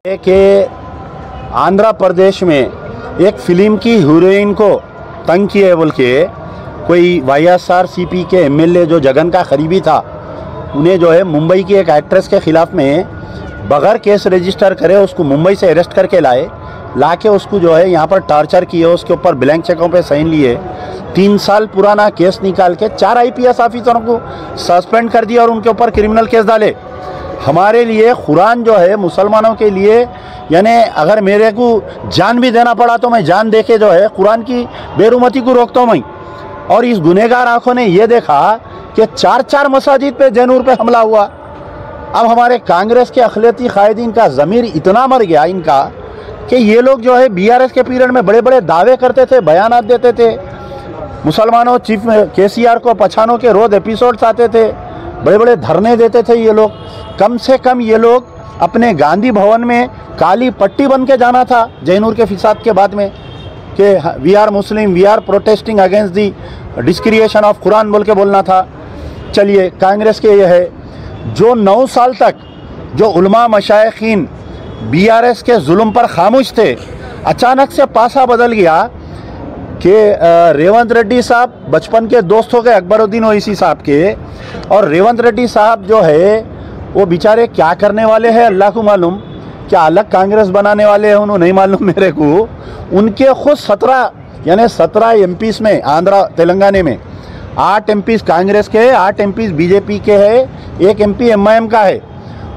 कि आंध्र प्रदेश में एक फिल्म की हीरोइन को तंग किए बोल के कोई YSRCP के MLA जो जगन का करीबी था, उन्हें जो है मुंबई की एक एक्ट्रेस के ख़िलाफ़ में बगैर केस रजिस्टर करे उसको मुंबई से अरेस्ट करके लाके उसको जो है यहाँ पर टॉर्चर किए, उसके ऊपर ब्लैंक चेकों पे साइन लिए, 3 साल पुराना केस निकाल के 4 IPS ऑफिसरों को सस्पेंड कर दिया और उनके ऊपर क्रिमिनल केस डाले। हमारे लिए कुरान जो है मुसलमानों के लिए, यानी अगर मेरे को जान भी देना पड़ा तो मैं जान दे के जो है कुरान की बेरुमती को रोकता हूँ मैं। और इस गुनहगार आंखों ने ये देखा कि 4 मसाजिद पे जैनूर पे हमला हुआ। अब हमारे कांग्रेस के अखिलती कायदीन का ज़मीर इतना मर गया इनका कि ये लोग जो है BRS के पीरियड में बड़े बड़े दावे करते थे, बयानात देते थे, मुसलमानों चीफ KCR को पछानों के रोज़ एपिसोड्स आते थे, बड़े बड़े धरने देते थे ये लोग। कम से कम ये लोग अपने गांधी भवन में काली पट्टी बन के जाना था जैनूर के फिसाद के बाद में कि we are Muslim, we are protesting against the desecration of Quran बोल के बोलना था। चलिए, कांग्रेस के ये है जो 9 साल तक जो उलमा मशाइखीन BRS के जुल्म पर खामोश थे, अचानक से पासा बदल गया कि रेवंत रेड्डी साहब बचपन के दोस्त हो गए अकबरुद्दीन ओवैसी साहब के, और रेवंत रेड्डी साहब जो है वो बेचारे क्या करने वाले हैं अल्लाह को मालूम, क्या अलग कांग्रेस बनाने वाले हैं उन्होंने नहीं मालूम मेरे को। उनके खुद 17 MPs में आंध्रा तेलंगाना में 8 MPs कांग्रेस के है, 8 MPs BJP के है, 1 MP MIM का है।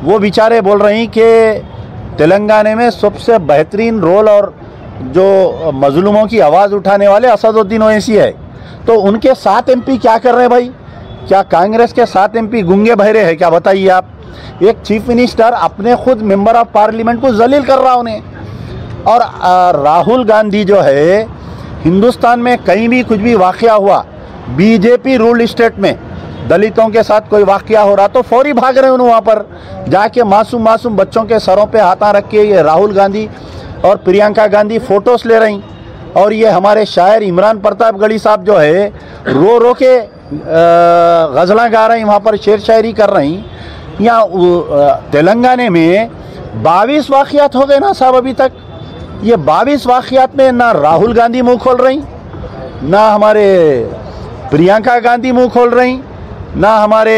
वो बेचारे बोल रहे हैं कि तेलंगाना में सबसे बेहतरीन रोल और जो मजलूमों की आवाज़ उठाने वाले असदुद्दीन ओवैसी है। तो उनके 7 MP क्या कर रहे हैं भाई? क्या कांग्रेस के 7 MP गूंगे बहरे हैं क्या? बताइए आप। एक चीफ मिनिस्टर अपने खुद मेंबर ऑफ पार्लियामेंट को जलील कर रहा उन्हें। और राहुल गांधी जो है हिंदुस्तान में कहीं भी कुछ भी वाक़या हुआ, BJP रूल स्टेट में दलितों के साथ कोई वाक़या हो रहा तो फौरी भाग रहे हैं वहाँ पर जाके मासूम बच्चों के सरों पे हाथा रख के ये राहुल गांधी और प्रियंका गांधी फ़ोटोज़ ले रही। और ये हमारे शायर इमरान प्रतापगढ़ी साहब जो है रो के गज़लां गा रही, वहाँ पर शेर शायरी कर रही। यहाँ तेलंगाना में 22 वाक़यात हो गए ना साहब अभी तक। ये 22 वाक़यात में ना राहुल गांधी मुँह खोल रही, ना हमारे प्रियंका गांधी मुँह खोल रही, ना हमारे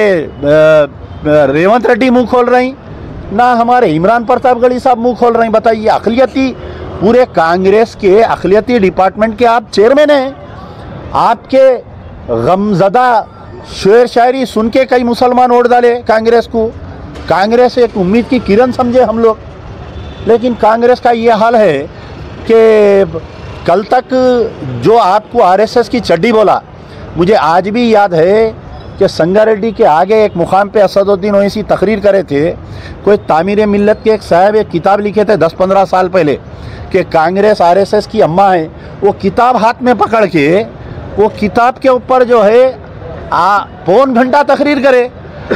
रेवंत रेड्डी मुँह खोल रही, ना हमारे इमरान प्रतापगढ़ी साहब मुँह खोल रहे हैं। बताइए, अक़लियती पूरे कांग्रेस के अक़लियती डिपार्टमेंट के आप चेयरमैन हैं। आपके गमज़दा शेर शायरी सुन के कई मुसलमान वोट डाले कांग्रेस को। कांग्रेस एक उम्मीद की किरण समझे हम लोग, लेकिन कांग्रेस का ये हाल है कि कल तक जो आपको RSS की चड्डी बोला, मुझे आज भी याद है कि संगारेड्डी के आगे एक मुकाम पे असदुद्दीन ओवैसी तकरीर करे थे। कोई तामीर मिल्लत के एक साहब एक किताब लिखे थे 10-15 साल पहले कि कांग्रेस RSS की अम्मा है। वो किताब हाथ में पकड़ के वो किताब के ऊपर जो है पौन घंटा तकरीर करे।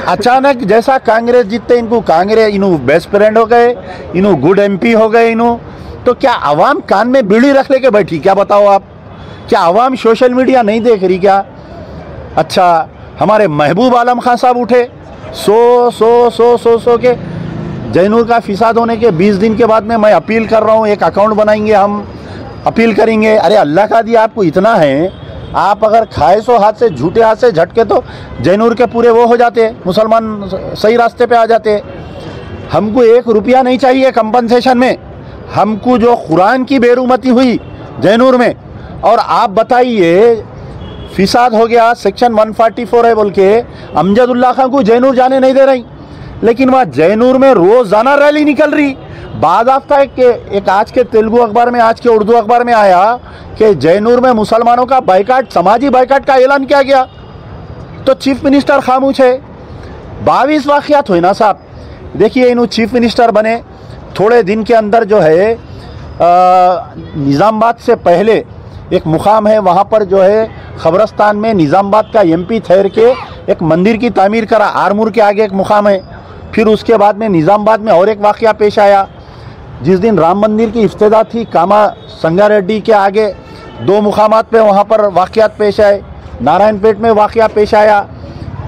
अचानक जैसा कांग्रेस जीतते इनको कांग्रेस इन्हों बेस्ट फ्रेंड हो गए, इन्हों गुड MP हो गए इन्हों। तो क्या आवाम कान में बीड़ी रख लेके बैठी? क्या बताओ आप? क्या आवाम सोशल मीडिया नहीं देख रही क्या? अच्छा, हमारे महबूब आलम खान साहब उठे सो के जैनूर का फिसाद होने के 20 दिन के बाद में मैं अपील कर रहा हूँ, एक अकाउंट बनाएंगे, हम अपील करेंगे। अरे अल्लाह का दिया आपको इतना है, आप अगर खाए सो हाथ से झूठे हाथ से झटके तो जैनूर के पूरे वो हो जाते, मुसलमान सही रास्ते पे आ जाते। हमको 1 रुपया नहीं चाहिए कंपनसेशन में, हमको जो कुरान की बेरुमती हुई जैनूर में। और आप बताइए, फिसाद हो गया, सेक्शन 144 है बोल के अमजदुल्ला खान को जैनूर जाने नहीं दे रही, लेकिन वहाँ जैनूर में रोज़ाना रैली निकल रही। बाद आफ्ता एक आज के तेलुगु अखबार में, आज के उर्दू अखबार में आया कि जैनूर में मुसलमानों का बाइकाट, समाजी बाइकाट का ऐलान किया गया। तो चीफ मिनिस्टर खामोश है। 22 वाक़यात हुए ना साहब। देखिए, इन्हों चीफ मिनिस्टर बने थोड़े दिन के अंदर जो है निज़ामाबाद से पहले एक मुकाम है, वहाँ पर जो है खबरस्तान में निज़ामाबाद का MP ठहर के एक मंदिर की तामीर करा। आरमूर के आगे एक मुकाम है। फिर उसके बाद में निज़ामाबाद में और एक वाक़या पेश आया, जिस दिन राम मंदिर की इफ्तिदा थी, कामा संगारेड्डी के आगे 2 मुकामात पे वहाँ पर वाक़यात पेश आए। नारायणपेट में वाक़या पेश आया।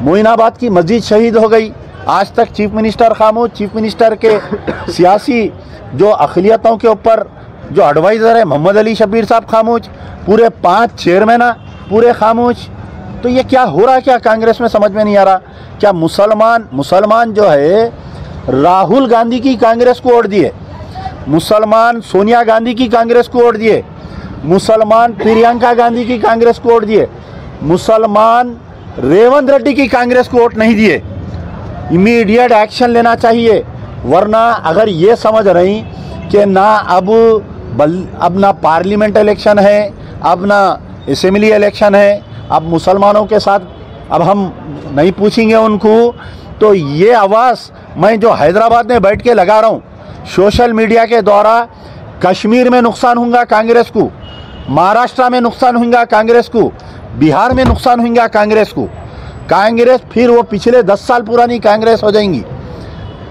मोइनाबाद की मस्जिद शहीद हो गई, आज तक चीफ मिनिस्टर खामोश, चीफ मिनिस्टर के सियासी जो अखिलियतों के ऊपर जो एडवाइज़र है मोहम्मद अली शब्बीर साहब खामोश, पूरे 5 चेयरमैन पूरे खामोश। तो ये क्या हो रहा, क्या कांग्रेस में समझ में नहीं आ रहा। क्या मुसलमान जो है राहुल गांधी की कांग्रेस को वोट दिए, मुसलमान सोनिया गांधी की कांग्रेस को वोट दिए, मुसलमान प्रियंका गांधी की कांग्रेस को वोट दिए, मुसलमान रेवंत रेड्डी की कांग्रेस को वोट नहीं दिए। इमीडिएट एक्शन लेना चाहिए, वरना अगर ये समझ रही कि ना अब ना पार्लियामेंट इलेक्शन है, अब ना असेंबली इलेक्शन है, अब मुसलमानों के साथ अब हम नहीं पूछेंगे उनको, तो ये आवाज़ मैं जो हैदराबाद में बैठ के लगा रहा हूँ सोशल मीडिया के द्वारा, कश्मीर में नुकसान होगा कांग्रेस को, महाराष्ट्र में नुकसान होगा कांग्रेस को, बिहार में नुकसान होगा कांग्रेस को। कांग्रेस फिर वो पिछले 10 साल पुरानी कांग्रेस हो जाएंगी।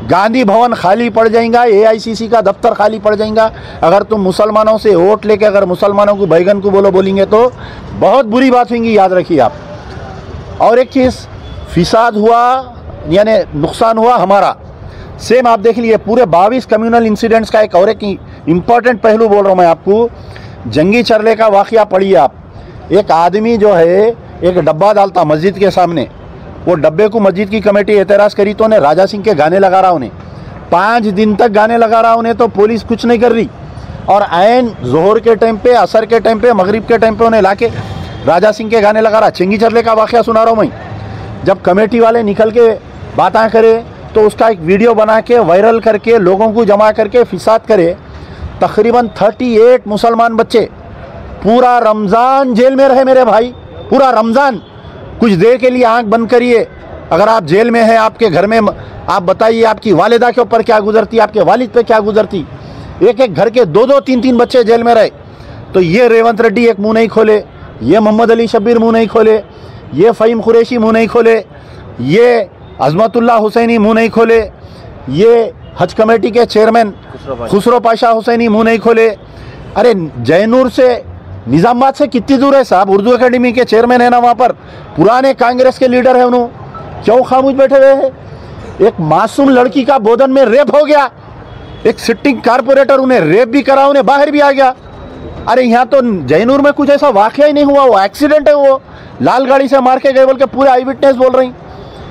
गांधी भवन खाली पड़ जाएगा, AICC का दफ्तर खाली पड़ जाएगा। अगर तुम मुसलमानों से वोट लेके अगर मुसलमानों को बैगन को बोलेंगे तो बहुत बुरी बात होगी, याद रखिए आप। और एक चीज़, फिसाद हुआ यानी नुकसान हुआ हमारा, सेम आप देख लीजिए पूरे 22 कम्युनल इंसिडेंट्स का एक और एक इम्पॉर्टेंट पहलू बोल रहा हूँ मैं आपको। जंगी चरले का वाक़या पढ़िए आप। एक आदमी जो है एक डब्बा डालता मस्जिद के सामने, वो डब्बे को मस्जिद की कमेटी एतराज़ करी तो उन्हें राजा सिंह के गाने लगा रहा, उन्हें 5 दिन तक गाने लगा रहा उन्हें, तो पुलिस कुछ नहीं कर रही। और ऐन जोहर के टाइम पे, असर के टाइम पे, मगरिब के टाइम पे उन्हें लाके राजा सिंह के गाने लगा रहा। चंगी चरले का वाक़या सुना रहा हूँ मैं। जब कमेटी वाले निकल के बातें करे तो उसका एक वीडियो बना के वायरल करके लोगों को जमा करके फिसाद करे। तकरीबन 38 मुसलमान बच्चे पूरा रमज़ान जेल में रहे मेरे भाई, पूरा रमज़ान। कुछ देर के लिए आंख बंद करिए, अगर आप जेल में हैं, आपके घर में, आप बताइए आपकी वालिदा के ऊपर क्या गुजरती, आपके वालिद पे क्या गुजरती। एक एक घर के 2-2, 3-3 बच्चे जेल में रहे। तो ये रेवंत रेड्डी एक मुंह नहीं खोले, ये मोहम्मद अली शब्बीर मुंह नहीं खोले, ये फ़हीम कुरैशी मुंह नहीं खोले, ये अज़मतुल्लाह हुसैनी मुंह नहीं खोले, ये हज कमेटी के चेयरमैन खुसरो पाशा हुसैनी मुंह नहीं खोले। अरे जयनूर से, निज़ामाबाद से कितनी दूर है साहब, उर्दू एकेडमी के चेयरमैन है ना वहाँ पर, पुराने कांग्रेस के लीडर है, उन्होंने क्यों खामोश बैठे हुए हैं। एक मासूम लड़की का बोधन में रेप हो गया, एक सिटिंग कारपोरेटर उन्हें रेप भी करा, उन्हें बाहर भी आ गया। अरे यहाँ तो जयनूर में कुछ ऐसा वाक़या ही नहीं हुआ, वो एक्सीडेंट है, वो लाल गाड़ी से मार के गए बोल के पूरे आई विटनेस बोल रही।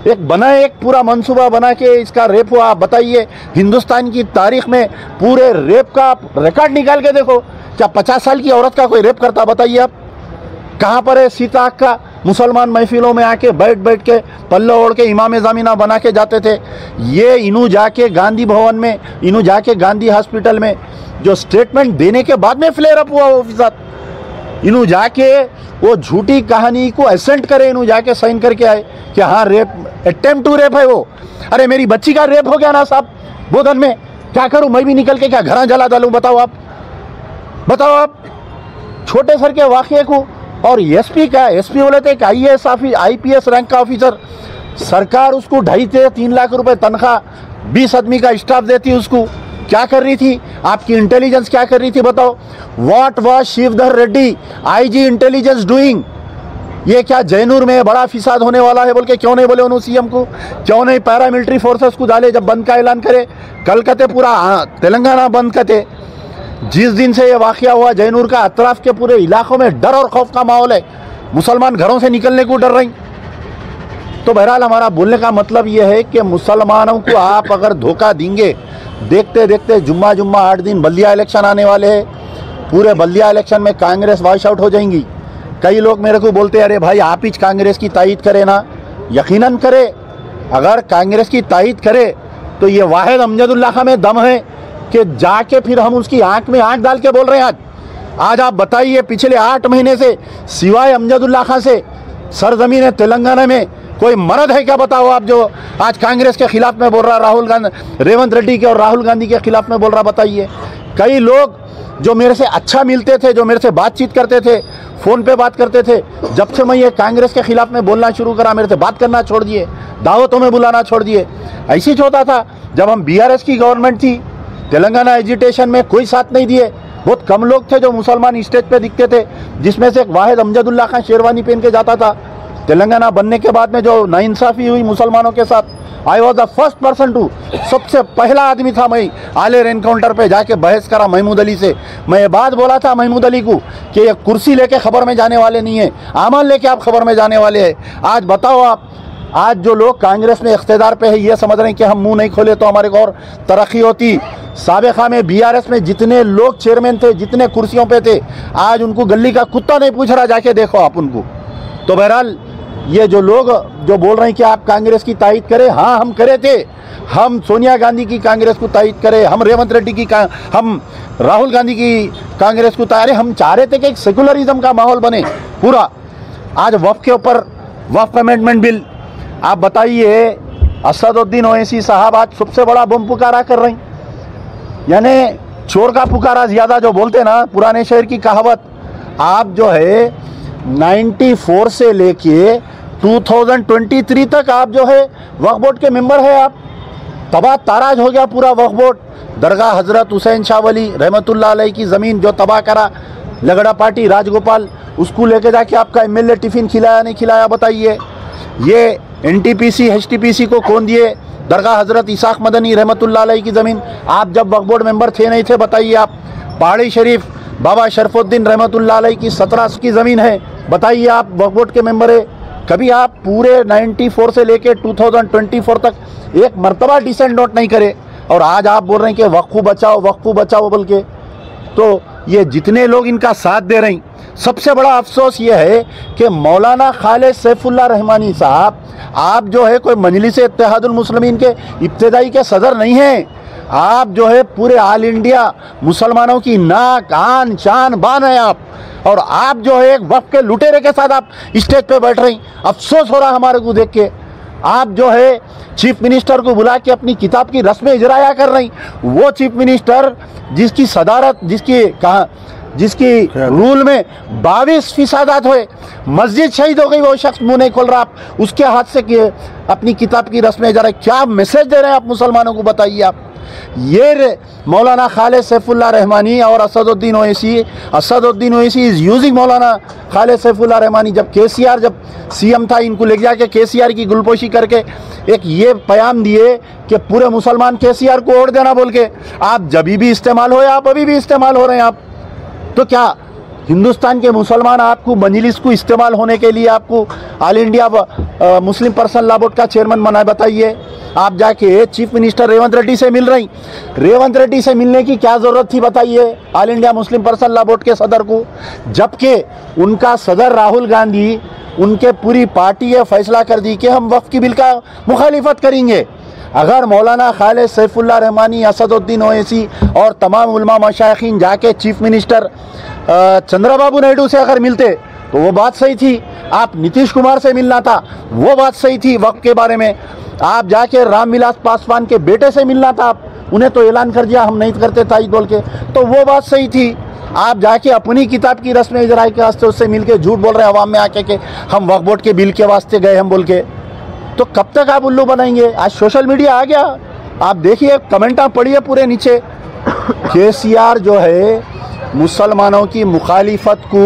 एक पूरा मंसूबा बना के इसका रेप हुआ। बताइए हिंदुस्तान की तारीख में पूरे रेप का रिकॉर्ड निकाल के देखो, क्या 50 साल की औरत का कोई रेप करता, बताइए आप। कहाँ पर है सीता का। मुसलमान महफिलों में आके बैठ के पल्ले ओढ़ के इमाम ज़मीना बना के जाते थे। ये इन्हों जाके गांधी भवन में, इन्हों जाके गांधी हॉस्पिटल में जो स्टेटमेंट देने के बाद में फ्लेयर अप हुआ वो फिसाद, इन्हों जाके वो झूठी कहानी को एसेंट करे, इन्हों जाके साइन करके आए कि हाँ रेप, अटेम्प्ट टू रेप है वो। अरे मेरी बच्ची का रेप हो गया ना साहब बोधन में, क्या करूँ मैं भी निकल के, क्या घर जला डालूँ, बताओ आप। छोटे सर के वाक़े को। और एसपी का, एसपी बोले थे कि IPS रैंक का ऑफिसर, सरकार उसको 2.5-3 लाख रुपए तनख्वाह, 20 आदमी का स्टाफ देती, उसको क्या कर रही थी आपकी इंटेलिजेंस, क्या कर रही थी बताओ। What was Shivdhar Reddy IG intelligence doing. ये क्या जयनूर में बड़ा फिसाद होने वाला है बोल के क्यों नहीं बोले उन्होंने CM को, क्यों नहीं पैरामिलिट्री फोर्सेस को डाले, जब बंद का ऐलान करे कल कहते पूरा तेलंगाना बंद कहते। जिस दिन से ये वाक़या हुआ जयनूर का, अतराफ के पूरे इलाकों में डर और खौफ का माहौल है, मुसलमान घरों से निकलने को डर रही। तो बहरहाल हमारा बोलने का मतलब ये है कि मुसलमानों को आप अगर धोखा देंगे, देखते देखते जुम्मा 8 दिन बल्दिया इलेक्शन आने वाले हैं, पूरे बल्दिया इलेक्शन में कांग्रेस वॉश आउट हो जाएंगी। कई लोग मेरे को बोलते हैं अरे भाई आप ही कांग्रेस की तायद करें ना, यकीनन करे। अगर कांग्रेस की तायद करे तो ये वाहिद अमजदुल्लाह खां में दम है कि जाके फिर हम उसकी आंख में आंख डाल के बोल रहे हैं। आज आप बताइए पिछले 8 महीने से सिवाय अमजदुल्लाह खां से सरजमीन तेलंगाना में कोई मर्द है क्या, बताओ आप, जो आज कांग्रेस के खिलाफ में बोल रहा, राहुल गांधी, रेवंत रेड्डी के और राहुल गांधी के खिलाफ में बोल रहा, बताइए। कई लोग जो मेरे से अच्छा मिलते थे, जो मेरे से बातचीत करते थे, फ़ोन पे बात करते थे, जब से मैं ये कांग्रेस के खिलाफ में बोलना शुरू करा, मेरे से बात करना छोड़ दिए, दावतों में बुलाना छोड़ दिए। ऐसी होता था जब हम BRS की गवर्नमेंट थी, तेलंगाना एजिटेशन में कोई साथ नहीं दिए। बहुत कम लोग थे जो मुसलमान स्टेज पे दिखते थे, जिसमें से एक वाहिद अमजदुल्लाह खां शेरवानी पहन के जाता था। तेलंगाना बनने के बाद में जो नाइंसाफ़ी हुई मुसलमानों के साथ, I was the first person to, सबसे पहला आदमी था मैं आलेर एनकाउंटर पे जाके बहस करा महमूद अली से। मैं ये बात बोला था महमूद अली को कि ये कुर्सी लेके खबर में जाने वाले नहीं है, अमल लेके आप खबर में जाने वाले हैं। आज बताओ आप, आज जो लोग कांग्रेस में इख्तेदार पे है ये समझ रहे हैं कि हम मुंह नहीं खोले तो हमारे को और तरक्की होती। साबिक़ा में बीआरएस में जितने लोग चेयरमैन थे, जितने कुर्सियों पे थे, आज उनको गली का कुत्ता नहीं पूछ रहा, जाके देखो आप उनको। तो बहरहाल ये जो लोग जो बोल रहे हैं कि आप कांग्रेस की तायद करें, हाँ हम करे थे, हम सोनिया गांधी की कांग्रेस को तायद करें, हम रेवंत रेड्डी की हम राहुल गांधी की कांग्रेस को तायद, हम चाह रहे थे कि एक सेकुलरिज्म का माहौल बने पूरा। आज वक्फ के ऊपर वक्फ अमेंडमेंट बिल, आप बताइए असदुद्दीन ओवैसी साहब आज सबसे बड़ा बम पुकारा कर रहे हैं, यानी चोर का पुकारा ज़्यादा जो बोलते ना पुराने शहर की कहावत। आप जो है 94 से लेके 2023 तक आप जो है वक्फ बोर्ड के मेंबर है। आप तबाह ताराज हो गया पूरा वक्फ बोर्ड। दरगाह हज़रत हुसैन शाह वली रहमतुल्लाह अलैह की ज़मीन जो तबाह करा लगड़ा पार्टी राजगोपाल, उसको लेके जाके आपका एमएलए टिफ़िन खिलाया नहीं खिलाया बताइए। ये एनटीपीसी एचटीपीसी को कौन दिए? दरगाह हज़रत इसाक मदनी रहमतुल्लाह अलैह की ज़मीन आप जब वक्फ बोर्ड मेंबर थे नहीं थे बताइए आप। पहाड़ी शरीफ बाबा शरफुद्दीन रहमतुल्लाह अलैह की 17 की ज़मीन है, बताइए आप वक्फ बोर्ड के मेंबर है। कभी आप पूरे 94 से लेके 2024 तक एक मरतबा डिसेंट नोट नहीं करे, और आज आप बोल रहे हैं कि वक्फ बचाओ बोल के। तो ये जितने लोग इनका साथ दे रहे हैं, सबसे बड़ा अफसोस ये है कि मौलाना खालिद सैफुल्लाह रहमानी साहब, आप जो है कोई मजलिस इत्तेहादुल मुस्लिमीन के इब्तिदाई के सदर नहीं हैं, आप जो है पूरे ऑल इंडिया मुसलमानों की नाक आन शान बान है आप, और आप जो है एक वक्फ के लुटेरे के साथ आप स्टेज पे बैठ रही। अफसोस हो रहा हमारे को देख के। आप जो है चीफ मिनिस्टर को बुला के अपनी किताब की रस्में इजराया कर रही, वो चीफ मिनिस्टर जिसकी सदारत जिसकी रूल में 22 फीसदात हुए, मस्जिद शहीद हो गई, वो शख्स मुंह नहीं खोल रहा, आप उसके हाथ से अपनी किताब की रस्में इजरा, क्या मैसेज दे रहे हैं आप मुसलमानों को बताइए आप। ये मौलाना खालिद सैफुल्लाह रहमानी और असदुद्दीन ओवैसी इज़ यूजिंग मौलाना खालिद सैफुल्लाह रहमानी। जब केसीआर जब सीएम था, इनको ले जाके केसीआर की गुलपोशी करके एक ये पैगाम दिए कि पूरे मुसलमान केसीआर को वोट देना बोल के। आप जब भी इस्तेमाल हो, आप अभी भी इस्तेमाल हो रहे हैं आप। तो क्या हिंदुस्तान के मुसलमान आपको मजलिस को इस्तेमाल होने के लिए आपको all India Muslim personal law board का चेयरमैन बनाए? बताइए। आप जाके चीफ मिनिस्टर रेवंत रेड्डी से मिल रही, रेवंत रेड्डी से मिलने की क्या ज़रूरत थी बताइए all India Muslim personal law board के सदर को, जबकि उनका सदर राहुल गांधी, उनके पूरी पार्टी ये फैसला कर दी कि हम वक्फ की बिल का मुखालिफत करेंगे। अगर मौलाना खालिद सैफुल्लाह रहमानी, असदुद्दीन ओवैसी और तमाम उलमा मशाइखीन जाके चीफ मिनिस्टर चंद्रबाबू नायडू से अगर मिलते तो वो बात सही थी। आप नीतीश कुमार से मिलना था, वो बात सही थी वक्फ के बारे में। आप जाके रामविलास पासवान के बेटे से मिलना था, आप उन्हें तो ऐलान कर दिया हम नहीं करते ताईद बोल के, तो वो बात सही थी। आप जाके अपनी किताब की रस्म इजराई के वास्ते उससे मिल के झूठ बोल रहे हैं अवाम में आके कि हम वक्फ बोर्ड के बिल के वास्ते गए हम बोल के। तो कब तक आप उल्लू बनाएंगे? आज सोशल मीडिया आ गया, आप देखिए कमेंट आप पढ़िए पूरे नीचे। केसीआर जो है मुसलमानों की मुखालिफत को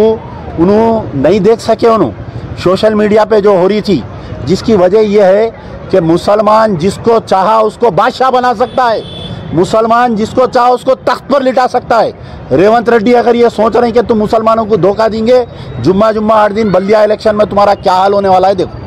उन्होंने नहीं देख सके, उन्होंने सोशल मीडिया पे जो हो रही थी, जिसकी वजह यह है कि मुसलमान जिसको चाहा उसको बादशाह बना सकता है, मुसलमान जिसको चाहा उसको तख्त पर लिटा सकता है। रेवंत रेड्डी अगर ये सोच रहे हैं कि तुम मुसलमानों को धोखा देंगे, जुम्मा 8 दिन बल्दिया इलेक्शन में तुम्हारा क्या हाल होने वाला है देखो।